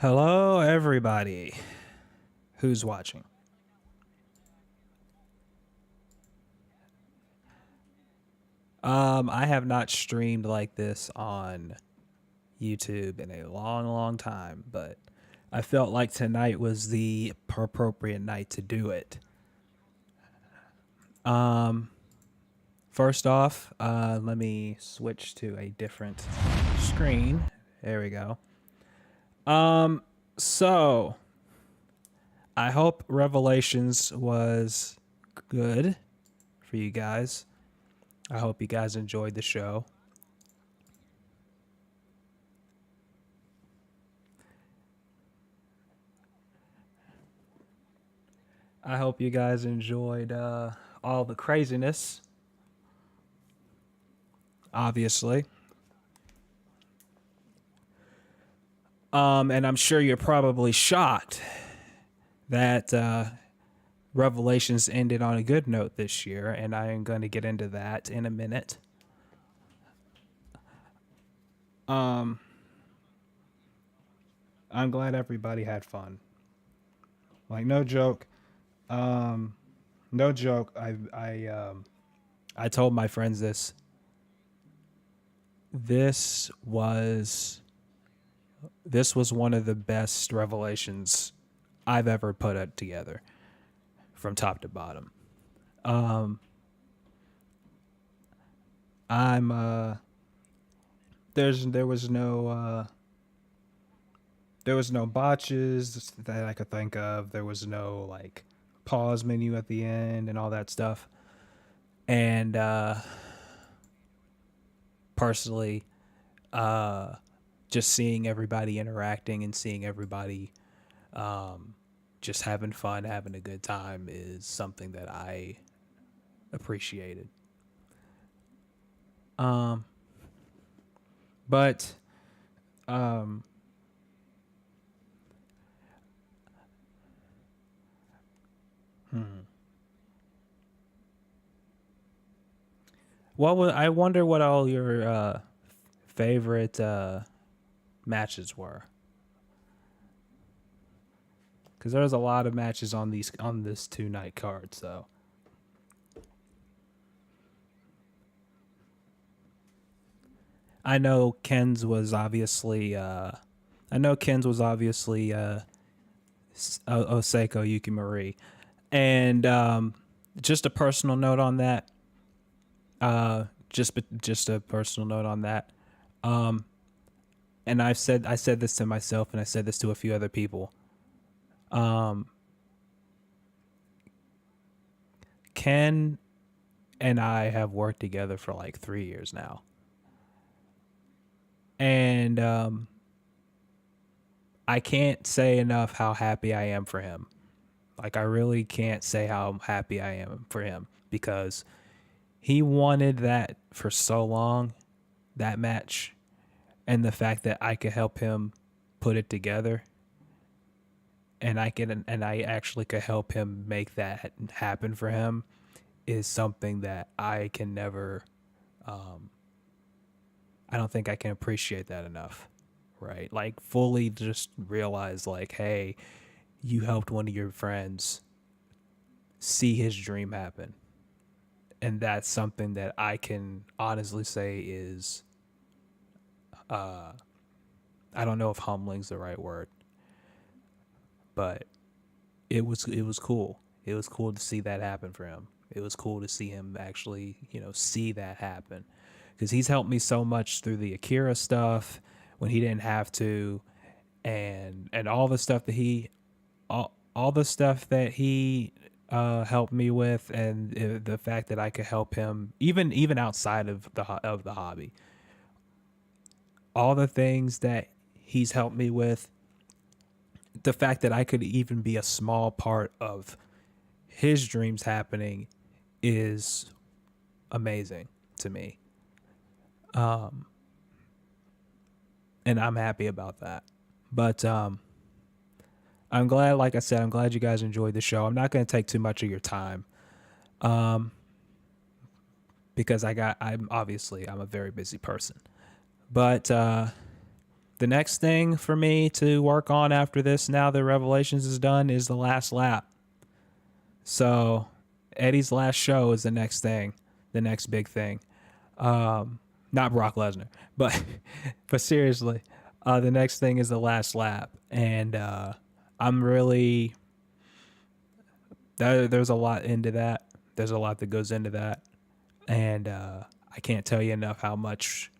Hello, everybody who's watching. I have not streamed like this on YouTube in a long, long time, but I felt like tonight was the appropriate night to do it. First off, let me switch to a different screen. There we go. So I hope Revelations was good for you guys. I hope you guys enjoyed the show. I hope you guys enjoyed all the craziness, obviously. And I'm sure you're probably shocked that Revelations ended on a good note this year, and I am going to get into that in a minute. I'm glad everybody had fun. Like no joke, no joke. I told my friends this. This was one of the best Revelations I've ever put it together, from top to bottom. I'm there was no botches that I could think of. There was no like pause menu at the end and all that stuff. And personally, just seeing everybody interacting and seeing everybody just having fun, having a good time is something that I appreciated. But I wonder what all your favorite matches were, because there's a lot of matches on this 2 night card. So I know Ken's was obviously Oseko Yukimori, and just a personal note on that. Just a personal note on that. And I said this to myself, and I said this to a few other people. Ken and I have worked together for like 3 years now, and I can't say enough how happy I am for him. Like, I really can't say how happy I am for him, because he wanted that for so long, that match, and the fact that I could help him put it together, and I actually could help him make that happen for him, is something that I can never I don't think I can appreciate that enough, right? Like, fully just realize, like, hey, you helped one of your friends see his dream happen. And that's something that I can honestly say is, I don't know if humbling's the right word, but it was cool. It was cool to see that happen for him. It was cool to see him actually, see that happen, because he's helped me so much through the Akira stuff when he didn't have to, and all the stuff that all the stuff that he helped me with, and the fact that I could help him even outside of the hobby. All the things that he's helped me with, the fact that I could even be a small part of his dreams happening is amazing to me. And I'm happy about that. But I'm glad, like I said, I'm glad you guys enjoyed the show. I'm not going to take too much of your time, because I'm a very busy person. But The next thing for me to work on after this, now that Revelations is done, is the last lap. So Eddie's last show is the next thing, the next big thing. Not Brock Lesnar, but seriously, the next thing is the last lap, and I'm really there's a lot into that. There's a lot that goes into that, and I can't tell you enough how much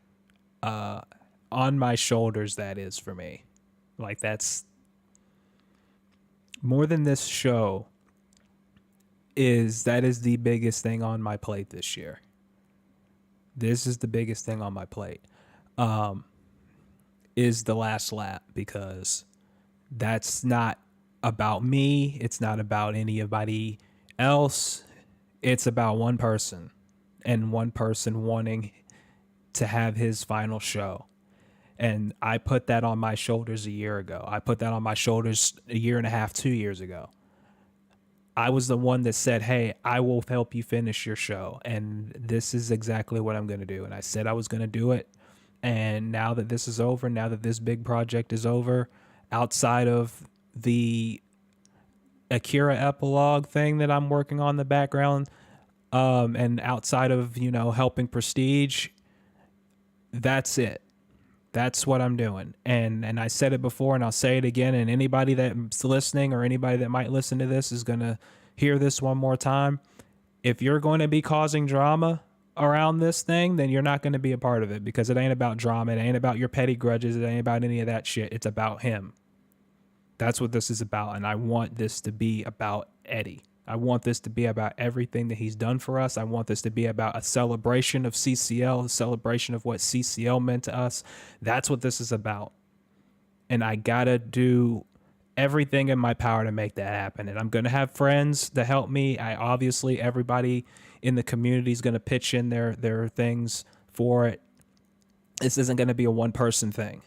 on my shoulders that is for me. Like, that's more than this show. That is the biggest thing on my plate this year. This is the biggest thing on my plate. Is the last lap, because that's not about me. It's not about anybody else. It's about one person, and one person wanting to have his final show. And I put that on my shoulders a year ago. I put that on my shoulders a year and a half, 2 years ago. I was the one that said, hey, I will help you finish your show. And this is exactly what I'm going to do. And I said I was going to do it. And now that this is over, now that this big project is over, outside of the Akira epilogue thing that I'm working on in the background, and outside of, helping Prestige, that's it. That's what I'm doing. And I said it before, and I'll say it again. And anybody that's listening, or anybody that might listen to this, is going to hear this one more time. If you're going to be causing drama around this thing, then you're not going to be a part of it, because it ain't about drama. It ain't about your petty grudges. It ain't about any of that shit. It's about him. That's what this is about. And I want this to be about Eddie. I want this to be about everything that he's done for us. I want this to be about a celebration of CCL, a celebration of what CCL meant to us. That's what this is about. And I got to do everything in my power to make that happen. And I'm going to have friends to help me. Obviously, everybody in the community is going to pitch in their things for it. This isn't going to be a one-person thing.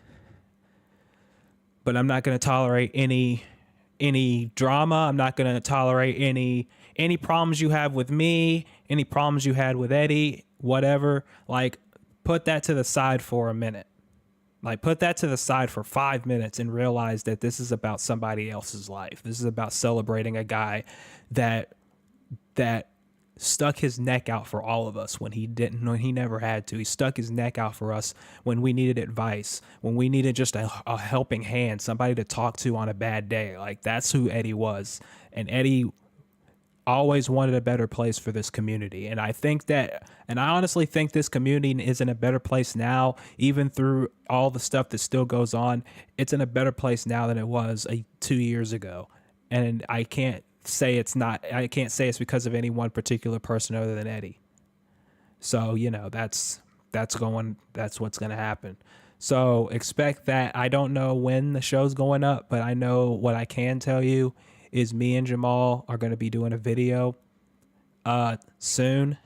But I'm not going to tolerate any drama. I'm not going to tolerate any problems you have with me, any problems you had with Eddie, whatever. Like, put that to the side for a minute. Like, put that to the side for 5 minutes and realize that this is about somebody else's life. This is about celebrating a guy that stuck his neck out for all of us when he never had to. He stuck his neck out for us when we needed advice, when we needed just a helping hand, somebody to talk to on a bad day. Like, that's who Eddie was. And Eddie always wanted a better place for this community. And I honestly think this community is in a better place now, even through all the stuff that still goes on. It's in a better place now than it was 2 years ago. And I can't say it's because of any one particular person other than Eddie. So, that's what's going to happen. So expect that. I don't know when the show's going up, but I know what I can tell you is me and Jamal are going to be doing a video soon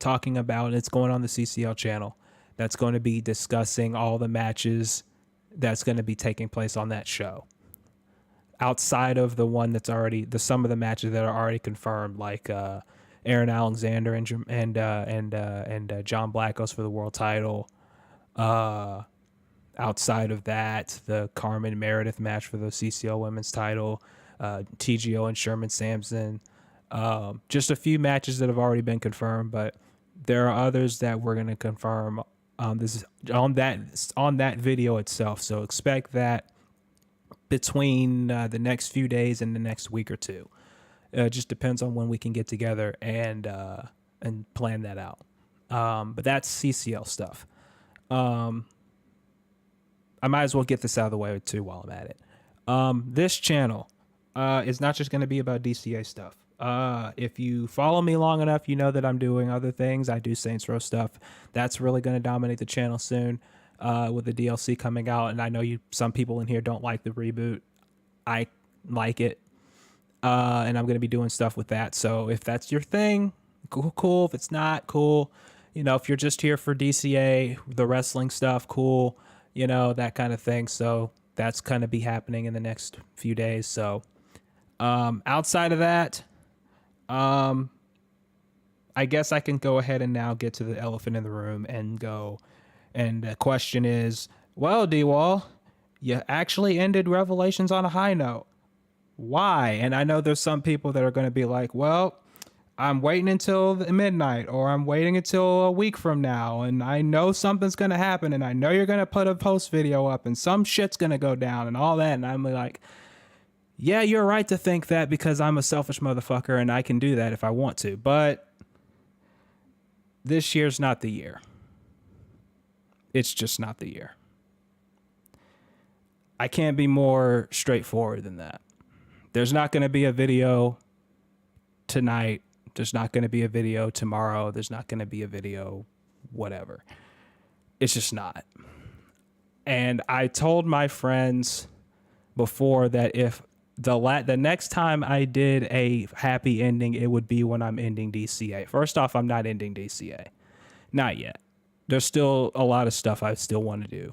talking about, it's going on the CCL channel, that's going to be discussing all the matches that's going to be taking place on that show. Outside of the one that's already, some of the matches that are already confirmed, like Aaron Alexander and John Blackos for the world title. Outside of that, the Carmen Meredith match for the CCL women's title, TGO and Sherman Sampson. Just a few matches that have already been confirmed, but there are others that we're going to confirm. This is on that video itself. So expect that between the next few days and the next week or two. It just depends on when we can get together and plan that out. But that's CCL stuff. I might as well get this out of the way too while I'm at it. This channel is not just going to be about DCA stuff. If you follow me long enough, you know that I'm doing other things. I do Saints Row stuff. That's really going to dominate the channel soon. With the DLC coming out, and I know some people in here don't like the reboot. I like it, and I'm going to be doing stuff with that. So if that's your thing, cool. If it's not, cool. If you're just here for DCA, the wrestling stuff, cool. That kind of thing. So that's going to be happening in the next few days. So outside of that, I guess I can go ahead and now get to the elephant in the room and go. And the question is, well, DWall, You actually ended Revelations on a high note. Why? And I know there's some people that are going to be like, well, I'm waiting until midnight, or I'm waiting until a week from now, and I know something's going to happen, and I know you're going to put a post video up, and some shit's going to go down and all that. And I'm like, yeah, you're right to think that, because I'm a selfish motherfucker and I can do that if I want to. But this year's not the year. It's just not the year. I can't be more straightforward than that. There's not going to be a video tonight. There's not going to be a video tomorrow. There's not going to be a video whatever. It's just not. And I told my friends before that if the next time I did a happy ending, it would be when I'm ending DCA. First off, I'm not ending DCA. Not yet. There's still a lot of stuff I still want to do.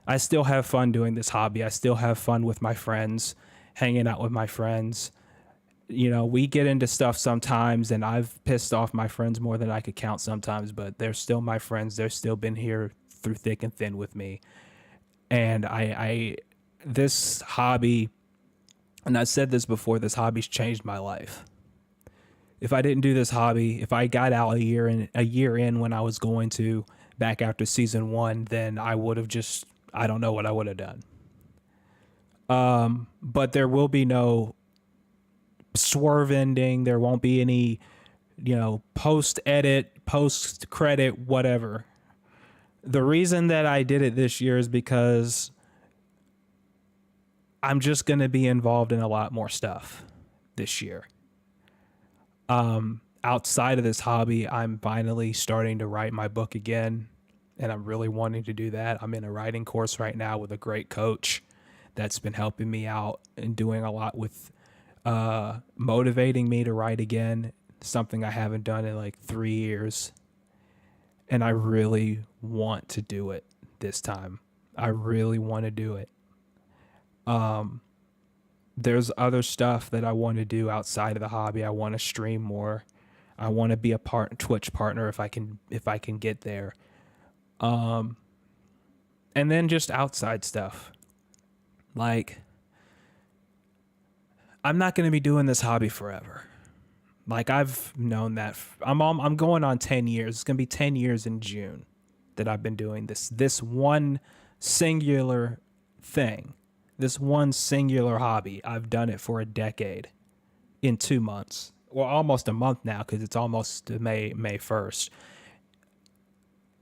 I still have fun doing this hobby. I still have fun with my friends, hanging out with my friends. You know, we get into stuff sometimes, and I've pissed off my friends more than I could count sometimes, but they're still my friends. They've still been here through thick and thin with me. And this hobby, and I said this before, this hobby's changed my life. If I didn't do this hobby, if I got out a year in when I was going to, back after season 1, then I would have just, I don't know what I would have done. But there will be no swerve ending. There won't be any, post edit, post credit, whatever. The reason that I did it this year is because I'm just going to be involved in a lot more stuff this year. Outside of this hobby, I'm finally starting to write my book again, and I'm really wanting to do that. I'm in a writing course right now with a great coach that's been helping me out and doing a lot with motivating me to write again, something I haven't done in like 3 years. And I really want to do it this time. I really want to do it. There's other stuff that I want to do outside of the hobby. I want to stream more. I want to be a Twitch partner if I can get there. And then just outside stuff. Like, I'm not going to be doing this hobby forever. Like, I've known that. I'm going on 10 years. It's going to be 10 years in June that I've been doing this one singular thing. This one singular hobby. I've done it for a decade in 2 months. Well, almost a month now, because it's almost May 1st.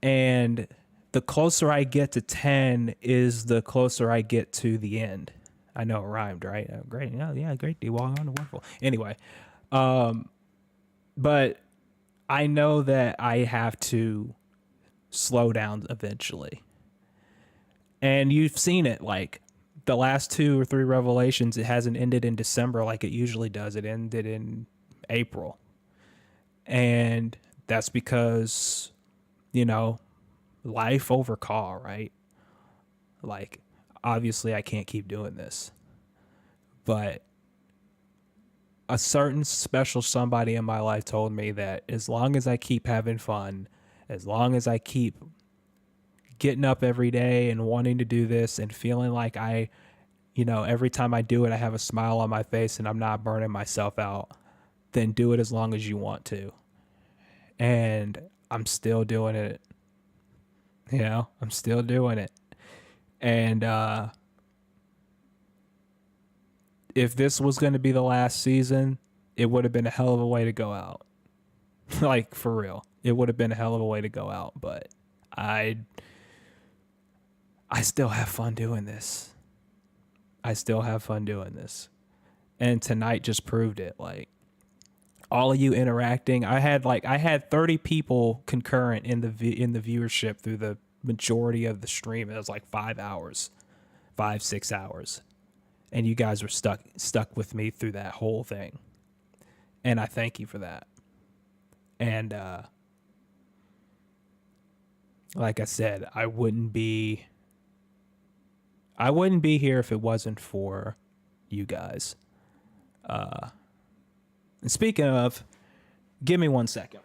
And the closer I get to 10 is the closer I get to the end. I know it rhymed, right? Great. Yeah, great. DWall, wonderful. Anyway, but I know that I have to slow down eventually. And you've seen it, like, the last 2 or 3 revelations, it hasn't ended in December like it usually does. It ended in April. And that's because, life over car, right? Like, obviously I can't keep doing this. But a certain special somebody in my life told me that as long as I keep having fun, as long as I keep getting up every day and wanting to do this and feeling like every time I do it, I have a smile on my face and I'm not burning myself out, then do it as long as you want to. And I'm still doing it. I'm still doing it. And if this was going to be the last season, it would have been a hell of a way to go out. Like, for real. It would have been a hell of a way to go out, but I still have fun doing this. And tonight just proved it. Like, all of you interacting. I had 30 people concurrent in the viewership through the majority of the stream. It was like 6 hours. And you guys were stuck with me through that whole thing. And I thank you for that. And like I said, I wouldn't be here if it wasn't for you guys. And speaking of, give me 1 second.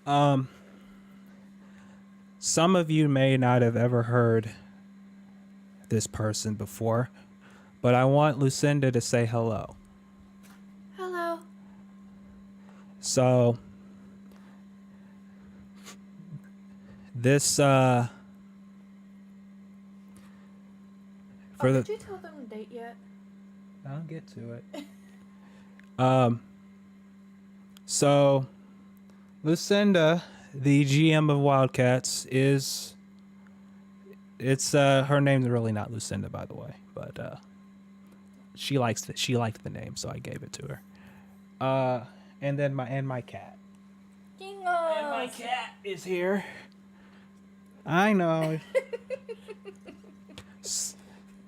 Some of you may not have ever heard this person before, but I want Lucinda to say hello. Hello. So this Did you tell them the date yet? I'll get to it. So Lucinda, the GM of Wildcats, her name's really not Lucinda, by the way, but she liked the name, so I gave it to her. And then my cat. Jingles. And my cat is here. I know.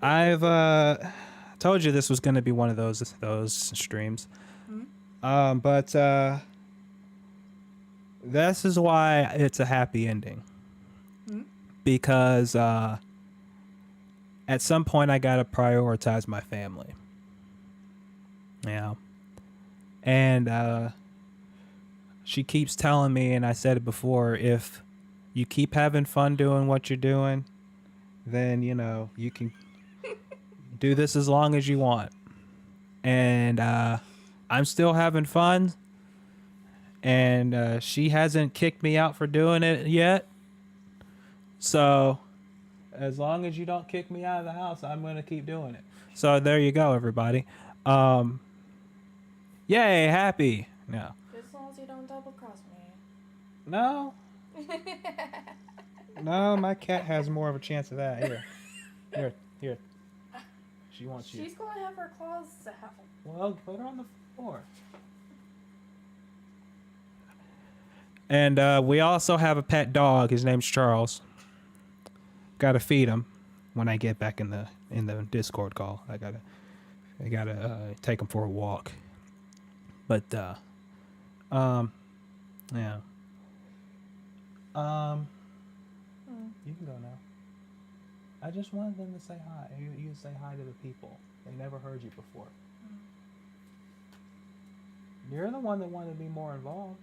I've told you this was going to be one of those streams. Mm-hmm. But this is why it's a happy ending. Mm-hmm. Because at some point I got to prioritize my family. Yeah. And she keeps telling me, and I said it before, if you keep having fun doing what you're doing, then, you can do this as long as you want. And I'm still having fun. And she hasn't kicked me out for doing it yet. So as long as you don't kick me out of the house, I'm going to keep doing it. So there you go, everybody. Yay, happy. No. As long as you don't double cross me. No. No, my cat has more of a chance of that. Here. She wants you. She's going to have her claws out. Well, put her on the floor. And we also have a pet dog. His name's Charles. Got to feed him when I get back in the Discord call. I gotta take him for a walk. But yeah. You can go now. I just wanted them to say hi. You say hi to the people. They never heard you before. You're the one that wanted to be more involved.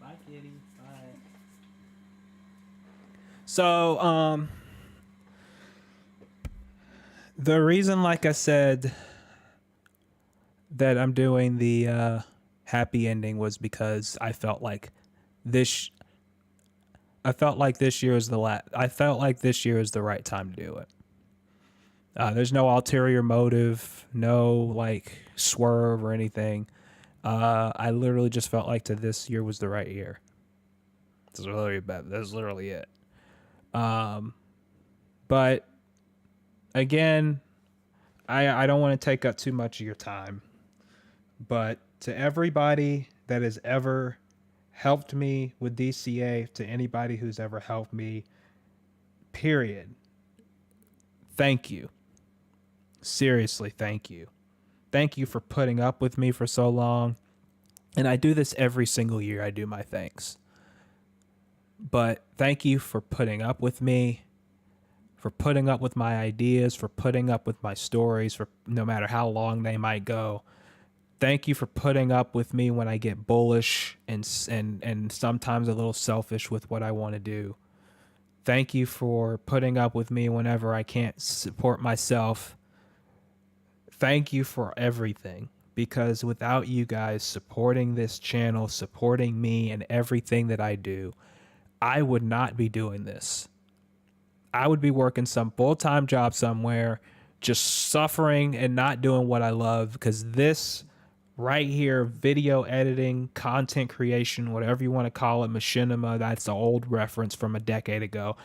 Bye, kitty. Bye. So, the reason, like I said, that I'm doing the happy ending was because I felt like this year is the right time to do it. There's no ulterior motive, no like swerve or anything. I literally just felt like this year was the right year. That's literally it. But again, I don't want to take up too much of your time. But to everybody that has ever helped me with DCA, to anybody who's ever helped me, period, thank you. Seriously, thank you. Thank you for putting up with me for so long. And I do this every single year. I do my thanks. But thank you for putting up with me, for putting up with my ideas, for putting up with my stories, for no matter how long they might go. Thank you for putting up with me when I get bullish and sometimes a little selfish with what I want to do. Thank you for putting up with me whenever I can't support myself. Thank you for everything, because without you guys supporting this channel, supporting me and everything that I do, I would not be doing this. I would be working some full-time job somewhere, just suffering and not doing what I love, because this right here, video editing, content creation, whatever you want to call it, machinima, that's an old reference from a decade ago.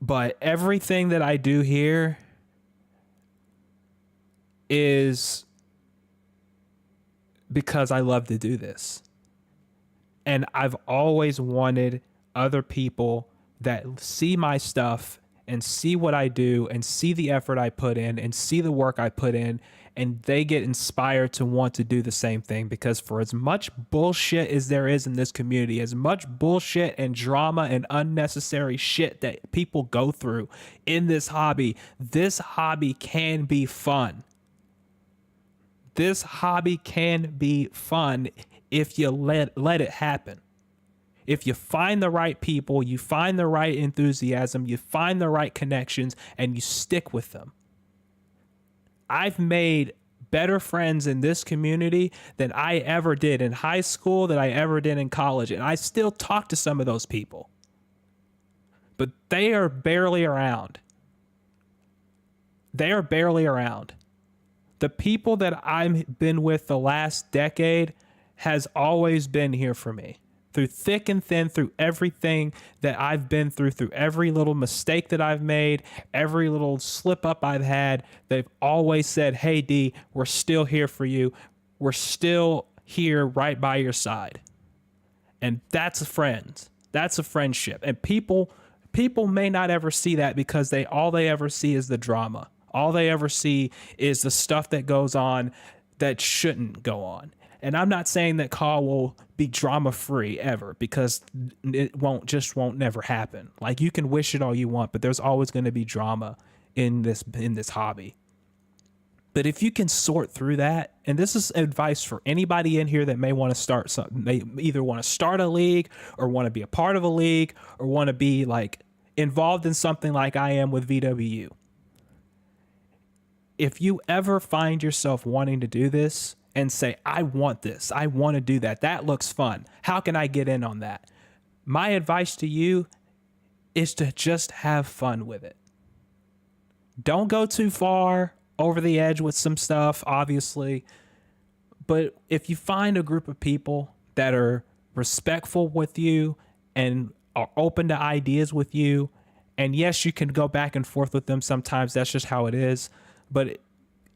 But everything that I do here is because I love to do this. And I've always wanted other people that see my stuff and see what I do and see the effort I put in and see the work I put in, and they get inspired to want to do the same thing. Because for as much bullshit as there is in this community, as much bullshit and drama and unnecessary shit that people go through in this hobby can be fun. This hobby can be fun if you let it happen. If you find the right people, you find the right enthusiasm, you find the right connections, and you stick with them. I've made better friends in this community than I ever did in high school, that I ever did in college. And I still talk to some of those people, but they are barely around. They are barely around. The people that I've been with the last decade has always been here for me. Through thick and thin, through everything that I've been through every little mistake that I've made, every little slip up I've had, they've always said, hey, D, we're still here for you. We're still here right by your side. And that's a friend. That's a friendship. And people may not ever see that because all they ever see is the drama. All they ever see is the stuff that goes on that shouldn't go on. And I'm not saying that Carl will be drama free ever, because it won't never happen. Like, you can wish it all you want, but there's always going to be drama in this hobby. But if you can sort through that, and this is advice for anybody in here that may want to start something, they either want to start a league or want to be a part of a league or want to be like involved in something like I am with VWU. If you ever find yourself wanting to do this and say, I want this, I want to do that, that looks fun, how can I get in on that? My advice to you is to just have fun with it. Don't go too far over the edge with some stuff, obviously. But if you find a group of people that are respectful with you and are open to ideas with you, and yes, you can go back and forth with them sometimes, that's just how it is. But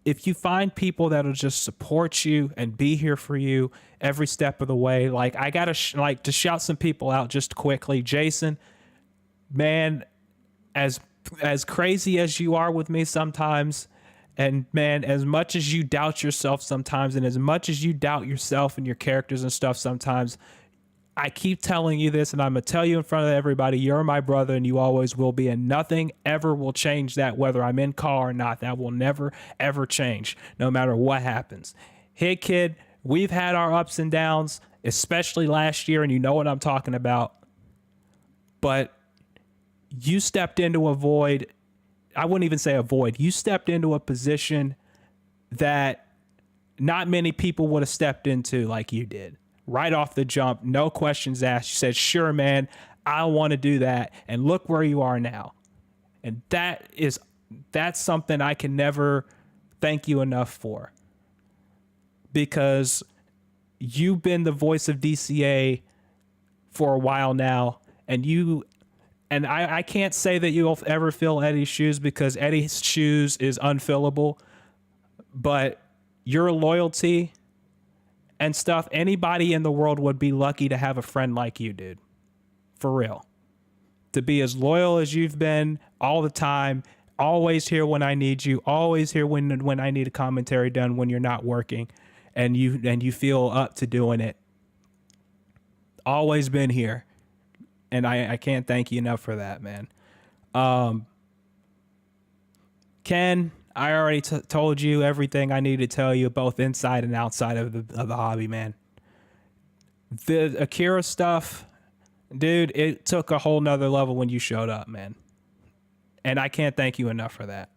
if you find people that'll just support you and be here for you every step of the way, like I gotta to shout some people out just quickly. Jason, man, as crazy as you are with me sometimes, and man, as much as you doubt yourself sometimes, and as much as you doubt yourself and your characters and stuff sometimes, I keep telling you this, and I'm going to tell you in front of everybody, you're my brother and you always will be, and nothing ever will change that, whether I'm in call or not. That will never, ever change, no matter what happens. Hey, kid, we've had our ups and downs, especially last year, and you know what I'm talking about. But you stepped into a void. I wouldn't even say a void. You stepped into a position that not many people would have stepped into like you did. Right off the jump, no questions asked. You said, sure, man, I want to do that. And look where you are now. And that's something I can never thank you enough for. Because you've been the voice of DCA for a while now. And I can't say that you'll ever fill Eddie's shoes, because Eddie's shoes is unfillable. But your loyalty and stuff, anybody in the world would be lucky to have a friend like you, dude. For real. To be as loyal as you've been all the time, always here when I need you, always here when I need a commentary done when you're not working, and you feel up to doing it. Always been here. And I can't thank you enough for that, man. Ken, I already told you everything I need to tell you, both inside and outside of the hobby, man. The Akira stuff, dude, it took a whole nother level when you showed up, man. And I can't thank you enough for that,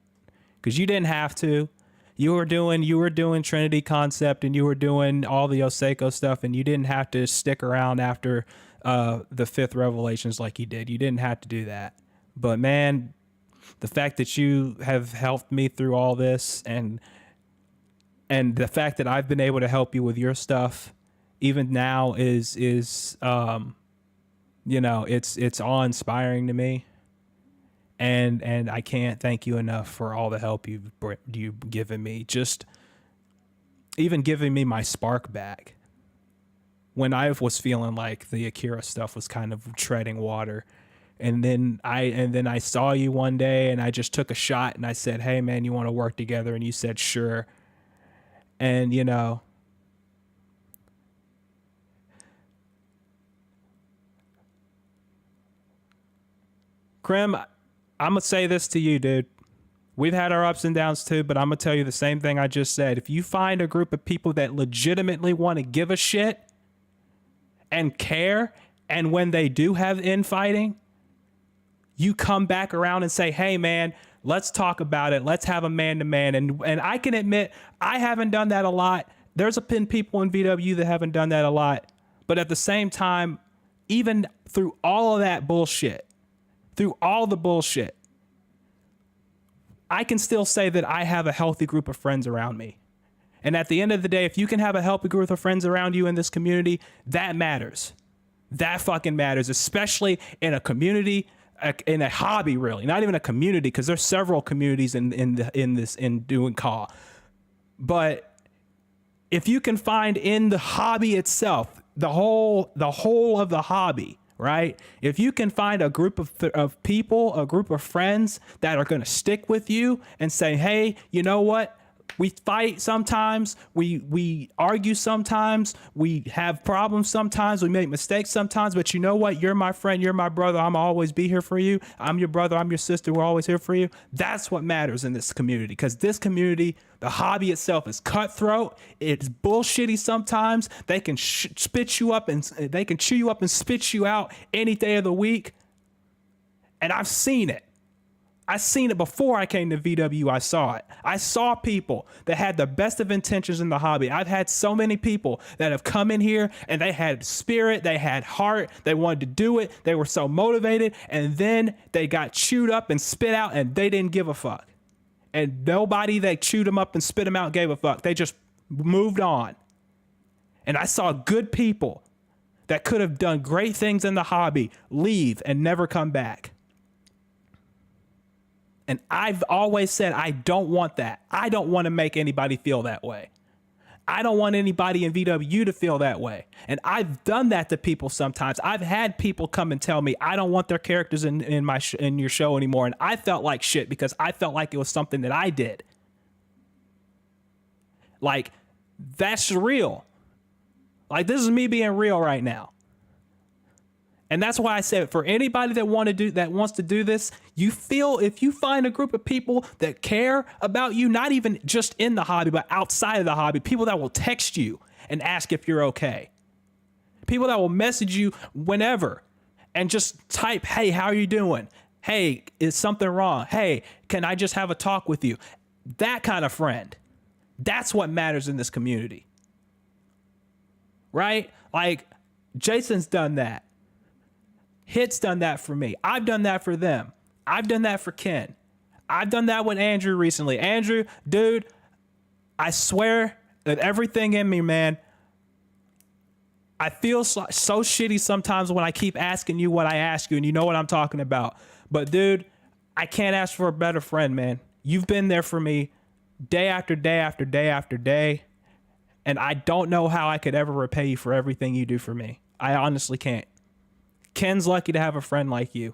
because you didn't have to. You were doing Trinity Concept, and you were doing all the Oseko stuff, and you didn't have to stick around after the fifth Revelations like you did. You didn't have to do that. But man, the fact that you have helped me through all this, and the fact that I've been able to help you with your stuff even now is it's awe-inspiring to me. And I can't thank you enough for all the help you've given me. Just even giving me my spark back when I was feeling like the Akira stuff was kind of treading water. And then I saw you one day, and I just took a shot, and I said, hey man, you want to work together? And you said, sure. And Krim, I'm going to say this to you, dude. We've had our ups and downs too, but I'm going to tell you the same thing I just said. If you find a group of people that legitimately want to give a shit and care, and when they do have infighting, you come back around and say, hey man, let's talk about it. Let's have a man-to-man. And I can admit I haven't done that a lot. There's been people in VW that haven't done that a lot. But at the same time, even through all of that bullshit, through all the bullshit, I can still say that I have a healthy group of friends around me. And at the end of the day, if you can have a healthy group of friends around you in this community, that matters. That fucking matters, especially in a community, in a hobby, really, not even a community, because there's several communities in doing call. But if you can find in the hobby itself, the whole of the hobby, right? If you can find a group of people, a group of friends that are going to stick with you and say, hey, you know what? We fight sometimes, we argue sometimes, we have problems sometimes, we make mistakes sometimes, but you know what? You're my friend, you're my brother, I'm always be here for you. I'm your brother, I'm your sister, we're always here for you. That's what matters in this community, because this community, the hobby itself is cutthroat. It's bullshitty sometimes. They can spit you up and they can chew you up and spit you out any day of the week. And I've seen it. I seen it before I came to VW. I saw it. I saw people that had the best of intentions in the hobby. I've had so many people that have come in here and they had spirit, they had heart, they wanted to do it, they were so motivated, and then they got chewed up and spit out and they didn't give a fuck. And nobody that chewed them up and spit them out gave a fuck. They just moved on. And I saw good people that could have done great things in the hobby leave and never come back. And I've always said, I don't want that. I don't want to make anybody feel that way. I don't want anybody in VW to feel that way. And I've done that to people sometimes. I've had people come and tell me, I don't want their characters in your show anymore. And I felt like shit because I felt like it was something that I did. Like, that's real. Like, this is me being real right now. And that's why I said, for anybody that wants to do this, if you find a group of people that care about you, not even just in the hobby, but outside of the hobby, people that will text you and ask if you're okay. People that will message you whenever and just type, hey, how are you doing? Hey, is something wrong? Hey, can I just have a talk with you? That kind of friend. That's what matters in this community. Right? Like, Jason's done that. Hit's done that for me. I've done that for them. I've done that for Ken. I've done that with Andrew recently. Andrew, dude, I swear that everything in me, man, I feel so shitty sometimes when I keep asking you what I ask you, and you know what I'm talking about. But dude, I can't ask for a better friend, man. You've been there for me day after day after day after day, and I don't know how I could ever repay you for everything you do for me. I honestly can't. Ken's lucky to have a friend like you.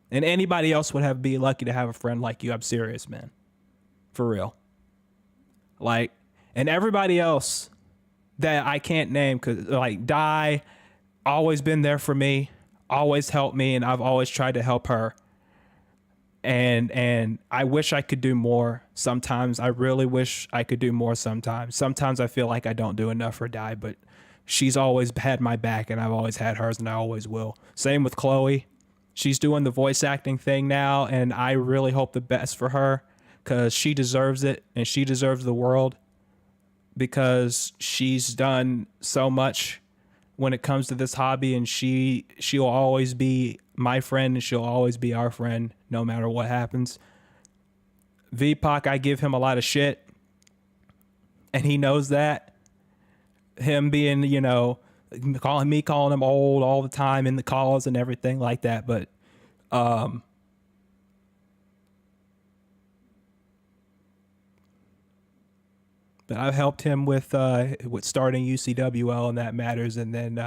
And anybody else would be lucky to have a friend like you. I'm serious, man. For real. Like, and everybody else that I can't name, cause like Di, always been there for me, always helped me, and I've always tried to help her. And I wish I could do more. Sometimes I really wish I could do more sometimes. Sometimes I feel like I don't do enough for Di, but she's always had my back, and I've always had hers, and I always will. Same with Chloe. She's doing the voice acting thing now, and I really hope the best for her because she deserves it, and she deserves the world because she's done so much when it comes to this hobby, and she'll always be my friend, and she'll always be our friend no matter what happens. VPOC, I give him a lot of shit, and he knows that. Him being, calling him old all the time in the calls and everything like that. But, but I've helped him with starting UCWL, and that matters. And then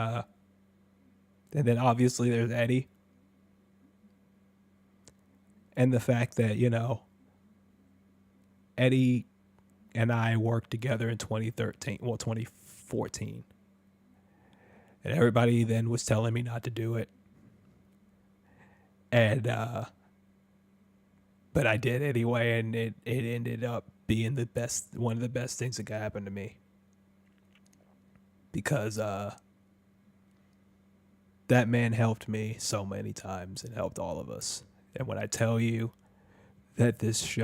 obviously there's Eddie, and the fact that, Eddie and I worked together in 2014. And everybody then was telling me not to do it. And, but I did anyway, and it ended up being one of the best things that could happen to me. Because, That man helped me so many times and helped all of us. And when I tell you that this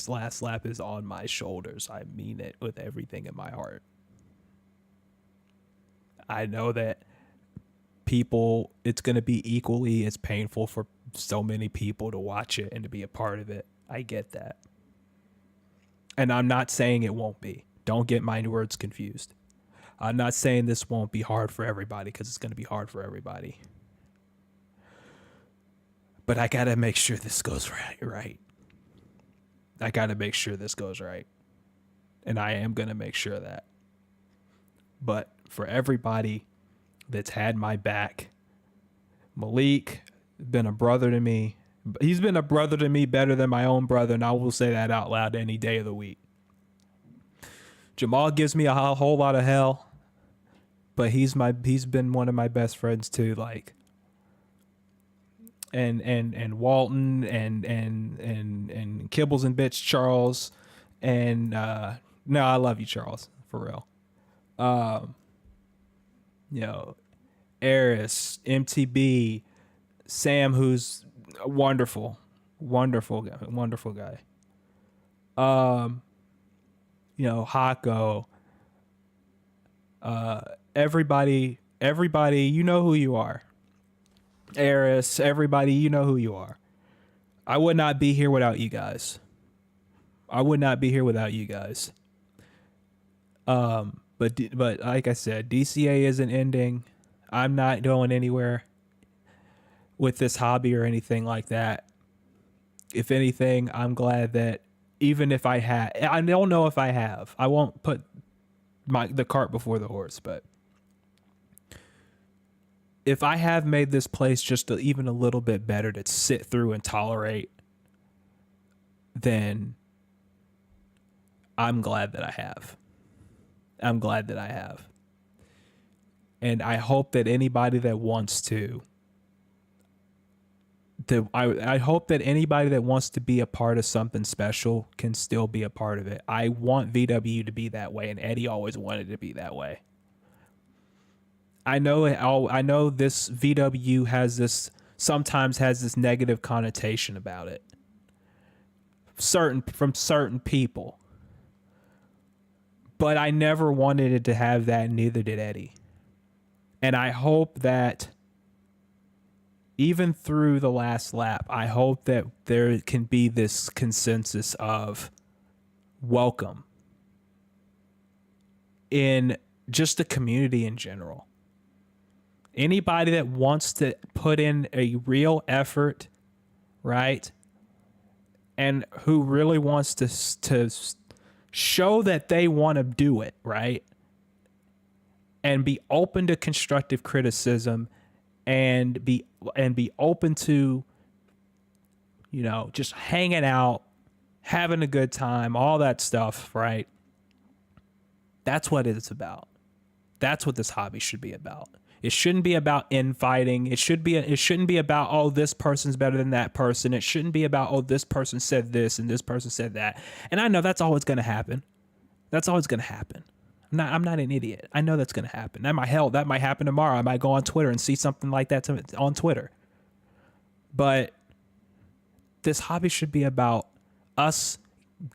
last lap is on my shoulders, I mean it with everything in my heart. I know that it's going to be equally as painful for so many people to watch it and to be a part of it. I get that. And I'm not saying it won't be. Don't get my words confused. I'm not saying this won't be hard for everybody, because it's going to be hard for everybody. But I got to make sure this goes right. I got to make sure this goes right. And I am going to make sure of that. But for everybody that's had my back, Malik been a brother to me. He's been a brother to me better than my own brother, and I will say that out loud any day of the week. Jamal gives me a whole lot of hell, but he's been one of my best friends too. Like, and Walton and Kibbles and Bitch Charles, and no, I love you, Charles, for real. Eris, MTB, Sam, who's a wonderful guy. Hako, everybody, you know who you are. Eris, everybody, you know who you are. I would not be here without you guys. But like I said, DCA isn't ending. I'm not going anywhere with this hobby or anything like that. If anything, I'm glad that even if I don't know if I have. I won't put the cart before the horse, but if I have made this place just even a little bit better to sit through and tolerate, then I'm glad that I have. And I hope that anybody that wants to, I hope that anybody that wants to be a part of something special can still be a part of it. I want VW to be that way, and Eddie always wanted to be that way. I know this VW sometimes has this negative connotation about it. From certain people. But I never wanted it to have that, and neither did Eddie. And I hope that even through the last lap, I hope that there can be this consensus of welcome in just the community in general. Anybody that wants to put in a real effort, right? And who really wants to show that they want to do it, right? And be open to constructive criticism and be open to, just hanging out, having a good time, all that stuff, right? That's what it's about. That's what this hobby should be about. It shouldn't be about infighting. It shouldn't be about, oh, this person's better than that person. It shouldn't be about, oh, this person said this and this person said that. And I know that's always going to happen. I'm not an idiot. I know that's going to happen. That might happen tomorrow. I might go on Twitter and see something like that on Twitter. But this hobby should be about us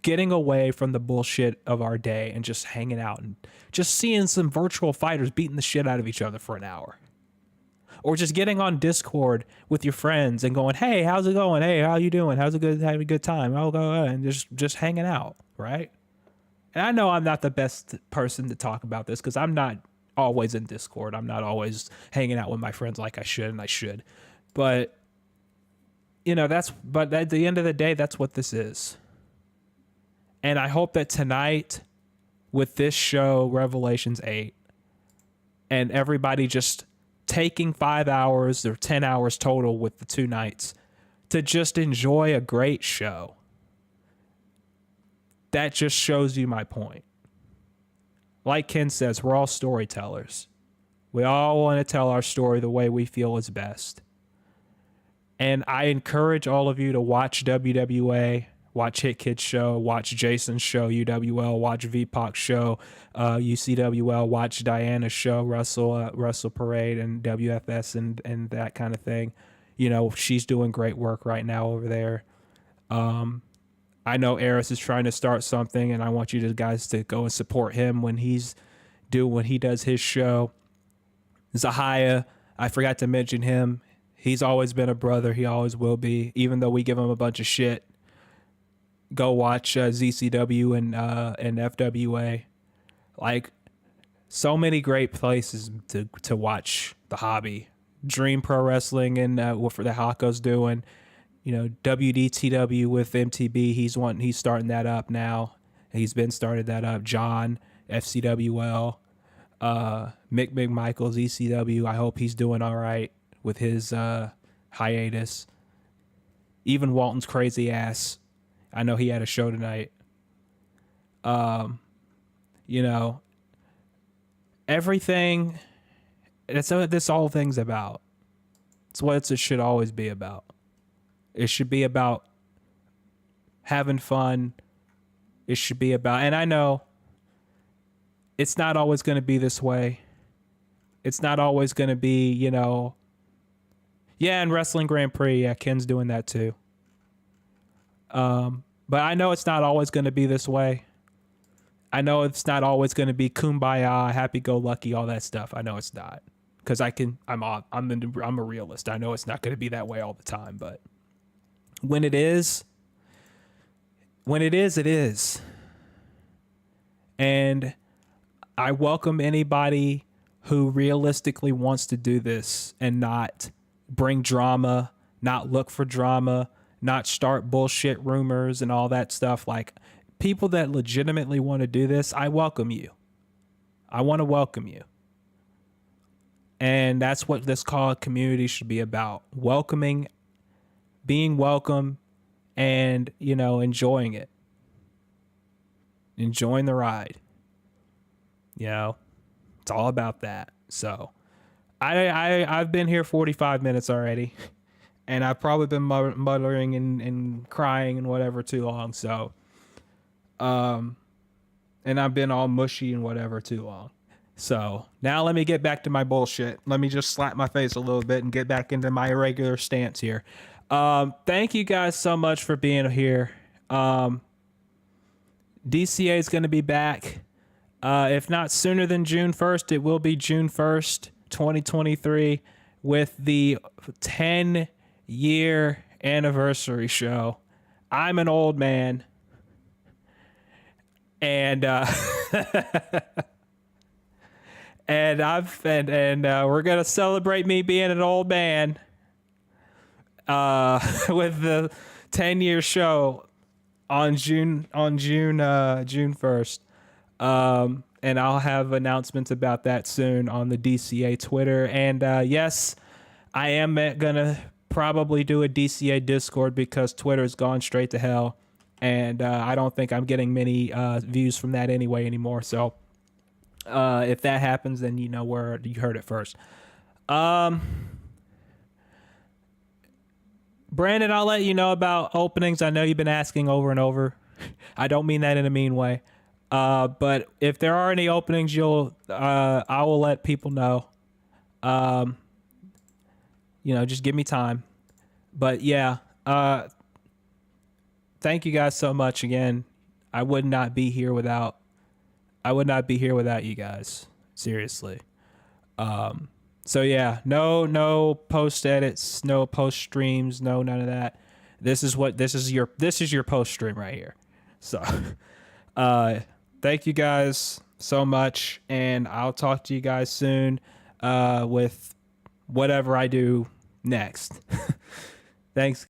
getting away from the bullshit of our day and just hanging out and just seeing some virtual fighters beating the shit out of each other for an hour. Or just getting on Discord with your friends and going, hey, how's it going? Hey, how you doing? Having a good time? I'll go and just hanging out, right? And I know I'm not the best person to talk about this because I'm not always in Discord. I'm not always hanging out with my friends like I should. But, but at the end of the day, that's what this is. And I hope that tonight with this show, Revelations 8, and everybody just taking 5 hours or 10 hours total with the 2 nights to just enjoy a great show. That just shows you my point. Like Ken says, we're all storytellers. We all want to tell our story the way we feel is best. And I encourage all of you to watch WWA, Watch Hit Kid's show. Watch Jason's show, UWL. Watch VPOC's show, UCWL. Watch Diana's show, Russell Parade and WFS and that kind of thing. You know, she's doing great work right now over there. I know Eris is trying to start something, and I want you guys to go and support him when he does his show. Zahaya, I forgot to mention him. He's always been a brother. He always will be, even though we give him a bunch of shit. Go watch ZCW and FWA. Like, so many great places to watch the hobby. Dream Pro Wrestling and what for the Hako's doing. You know, WDTW with MTB. He's starting that up now. He's been started that up. John, FCWL. Mick McMichaels, ECW. I hope he's doing all right with his hiatus. Even Walton's crazy ass. I know he had a show tonight. You know, everything. That's what this whole thing's about. It's what it should always be about. It should be about having fun. It should be about, and I know it's not always going to be this way. It's not always going to be, you know, yeah, and Wrestling Grand Prix, yeah, Ken's doing that too. But I know it's not always going to be this way. I know it's not always going to be kumbaya, happy-go-lucky, all that stuff. I know it's not, because I'm a realist. I know it's not going to be that way all the time, but when it is, it is. And I welcome anybody who realistically wants to do this and not bring drama, not look for drama, not start bullshit rumors and all that stuff. Like, people that legitimately want to do this, I welcome you. I want to welcome you. And that's what this call community should be about. Welcoming, being welcome, and, you know, enjoying it. Enjoying the ride. You know, it's all about that. So I've been here 45 minutes already, and I've probably been muttering and crying and whatever too long. So, and I've been all mushy and whatever too long. So now let me get back to my bullshit. Let me just slap my face a little bit and get back into my regular stance here. Thank you guys so much for being here. DCA is going to be back. If not sooner than June 1st, it will be June 1st, 2023, with the 10-year anniversary show. I'm an old man. And and we're going to celebrate me being an old man with the 10-year show on June 1st. And I'll have announcements about that soon on the DCA Twitter. And yes, I am gonna probably do a DCA Discord because Twitter's gone straight to hell, and I don't think I'm getting many views from that anyway anymore. So if that happens, then you know where you heard it first. Brandon, I'll let you know about openings. I know you've been asking over and over. I don't mean that in a mean way. But if there are any openings, I will let people know. You know, just give me time. But yeah, thank you guys so much again. I would not be here without you guys. Seriously. So yeah, no post edits, no post streams, no none of that. This is your post stream right here. So, thank you guys so much, and I'll talk to you guys soon with whatever I do next. Thanks.